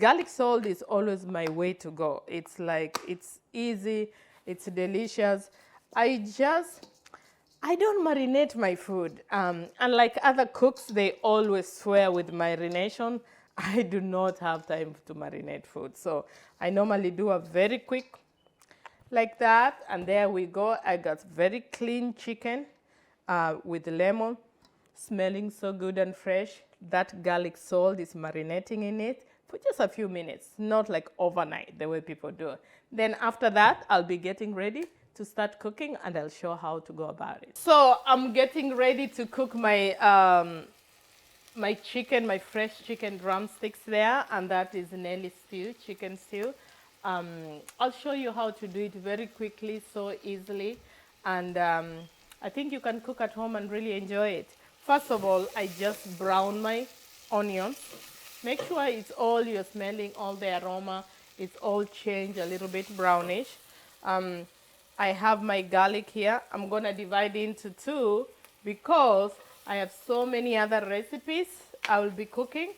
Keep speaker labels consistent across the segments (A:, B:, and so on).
A: Garlic salt is always my way to go. It's like, it's easy, it's delicious. I don't marinate my food. Unlike other cooks, they always swear with marination. I do not have time to marinate food. So I normally do a very quick like that. And there we go. I got very clean chicken with lemon, smelling so good and fresh. That garlic salt is marinating in it for just a few minutes, not like overnight, the way people do. Then after that, I'll be getting ready to start cooking, and I'll show how to go about it. So I'm getting ready to cook my my chicken, my fresh chicken drumsticks there, and that is Nelly stew, chicken stew. I'll show you how to do it very quickly, so easily, and I think you can cook at home and really enjoy it. First of all, I just brown my onions. Make sure it's all, you're smelling all the aroma, it's all changed a little bit brownish. I have my garlic here. I'm gonna divide into two because I have so many other recipes I will be cooking.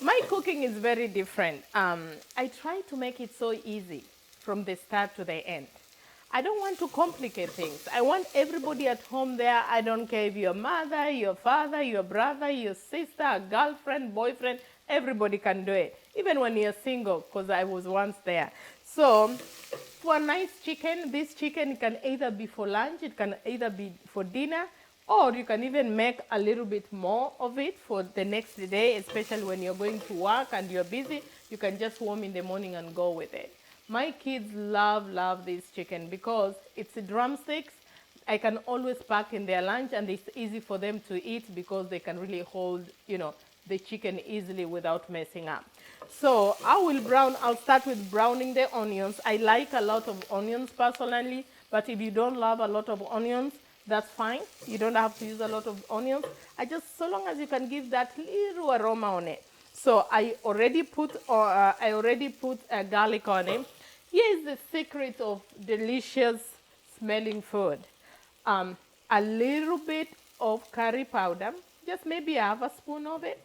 A: My cooking is very different. I try to make it so easy from the start to the end. I don't want to complicate things. I want everybody at home there. I don't care if your mother, your father, your brother, your sister, a girlfriend, boyfriend, everybody can do it. Even when you're single, because I was once there. So for a nice chicken, this chicken can either be for lunch, it can either be for dinner, or you can even make a little bit more of it for the next day, especially when you're going to work and you're busy. You can just warm in the morning and go with it. My kids love this chicken because it's drumsticks. I can always pack in their lunch, and it's easy for them to eat because they can really hold, the chicken easily without messing up. So I'll start with browning the onions. I like a lot of onions personally, but if you don't love a lot of onions, that's fine. You don't have to use a lot of onions. So long as you can give that little aroma on it. So I already put garlic on it. Here is the secret of delicious smelling food. A little bit of curry powder, just maybe half a spoon of it.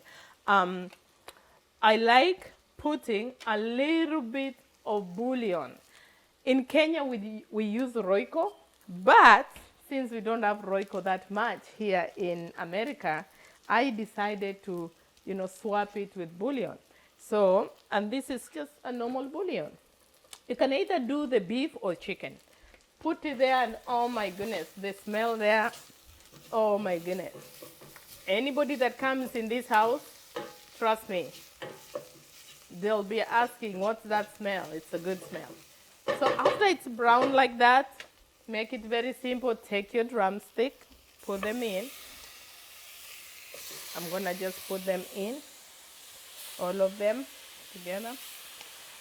A: I like putting a little bit of bouillon. In Kenya, we use Royco, but since we don't have Royco that much here in America, I decided to, swap it with bouillon. So, and this is just a normal bouillon. You can either do the beef or chicken. Put it there, and oh my goodness, the smell there, oh my goodness. Anybody that comes in this house, trust me, they'll be asking, what's that smell? It's a good smell. So after it's brown like that, make it very simple. Take your drumstick, put them in. I'm gonna just put them in, all of them together.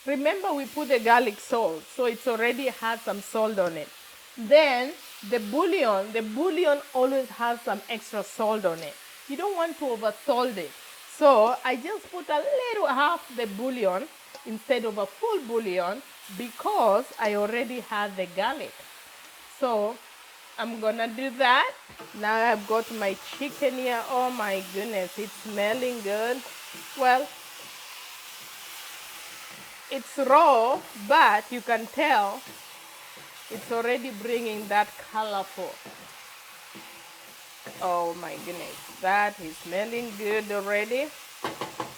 A: Remember, we put the garlic salt, so it's already had some salt on it. Then the bouillon always has some extra salt on it. You don't want to over salt it. So I just put a little half the bouillon instead of a full bouillon because I already had the garlic. So I'm gonna do that. Now I've got my chicken here. Oh my goodness, it's smelling good. Well, it's raw, but you can tell it's already bringing that colorful. Oh my goodness, that is smelling good already.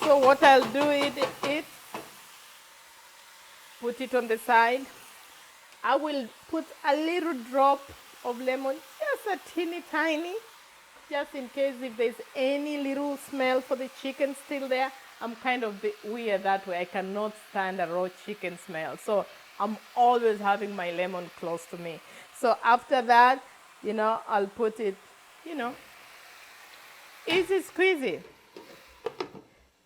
A: So what I'll do is put it on the side. I will put a little drop of lemon, just a teeny tiny, just in case if there's any little smell for the chicken still there. I'm kind of weird that way. I cannot stand a raw chicken smell. So I'm always having my lemon close to me. So after that, I'll put it, easy squeezy.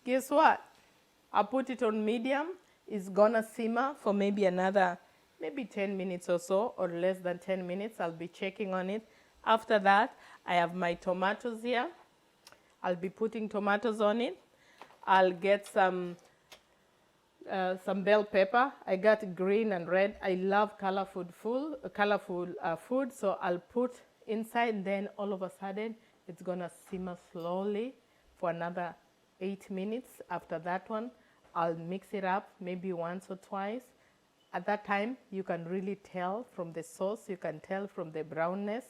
A: Guess what? I'll put it on medium. It's gonna simmer for maybe 10 minutes or so, or less than 10 minutes. I'll be checking on it. After that, I have my tomatoes here. I'll be putting tomatoes on it. I'll get some bell pepper. I got green and red. I love colorful food, so I'll put inside, and then all of a sudden, it's gonna simmer slowly for another 8 minutes. After that one, I'll mix it up maybe once or twice. At that time, you can really tell from the sauce, you can tell from the brownness,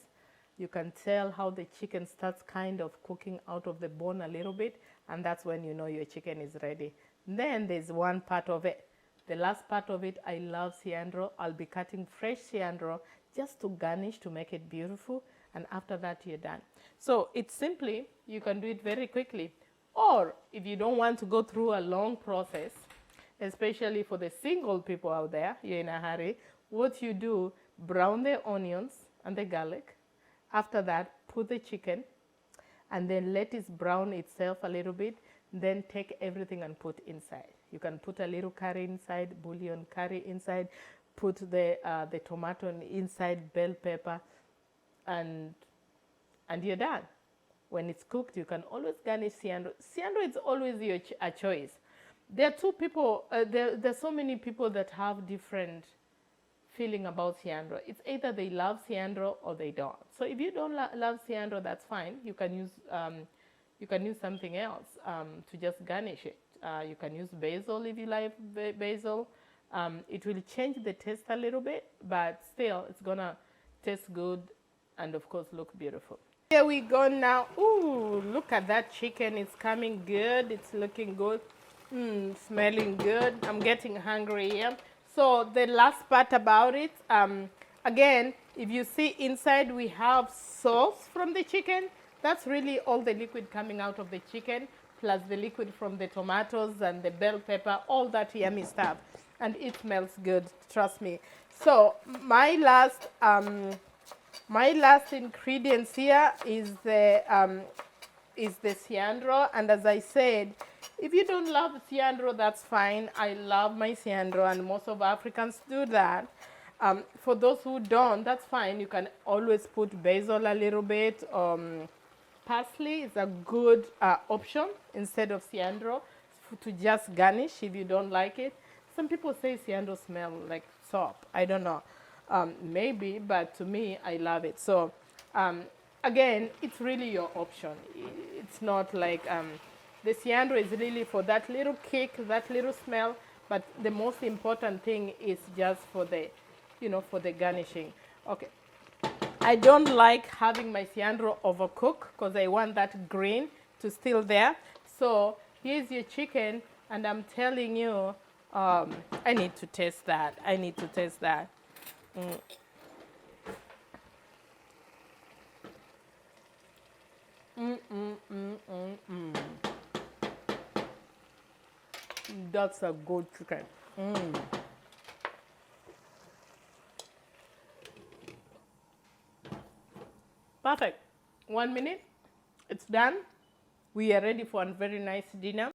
A: you can tell how the chicken starts kind of cooking out of the bone a little bit, and that's when you know your chicken is ready. Then there's one part of it. The last part of it, I love cilantro. I'll be cutting fresh cilantro just to garnish to make it beautiful, and after that you're done. So it's simply, you can do it very quickly. Or if you don't want to go through a long process, especially for the single people out there, you're in a hurry, what you do, brown the onions and the garlic. After that, put the chicken and then let it brown itself a little bit. Then take everything and put inside. You can put a little curry inside, bouillon curry inside, put the tomato inside, bell pepper, and you're done. When it's cooked, you can always garnish cilantro. Cilantro is always a choice. There are two people, there's so many people that have different feeling about cilantro. It's either they love cilantro or they don't. So if you don't love cilantro, that's fine. You can use something else to just garnish it. You can use basil if you like basil. It will change the taste a little bit, but still it's gonna taste good and of course look beautiful. Here we go now. Ooh, look at that chicken. It's coming good. It's looking good. Smelling good. I'm getting hungry here. So the last part about it, again, if you see inside we have sauce from the chicken. That's really all the liquid coming out of the chicken, plus the liquid from the tomatoes and the bell pepper, all that yummy stuff. And it smells good, trust me. So my last ingredients here is the cilantro. And as I said, if you don't love cilantro, that's fine. I love my cilantro, and most of Africans do that. For those who don't, that's fine. You can always put basil a little bit. Parsley is a good option instead of cilantro to just garnish if you don't like it. Some people say cilantro smells like soap. I don't know. Maybe, but to me, I love it. So, again, it's really your option. It's not like the cilantro is really for that little kick, that little smell. But the most important thing is just for the, for the garnishing. Okay. I don't like having my cilantro overcooked because I want that green to still there. So here's your chicken, and I'm telling you, I need to taste that. I need to taste that. That's a good chicken. Perfect. 1 minute. It's done. We are ready for a very nice dinner.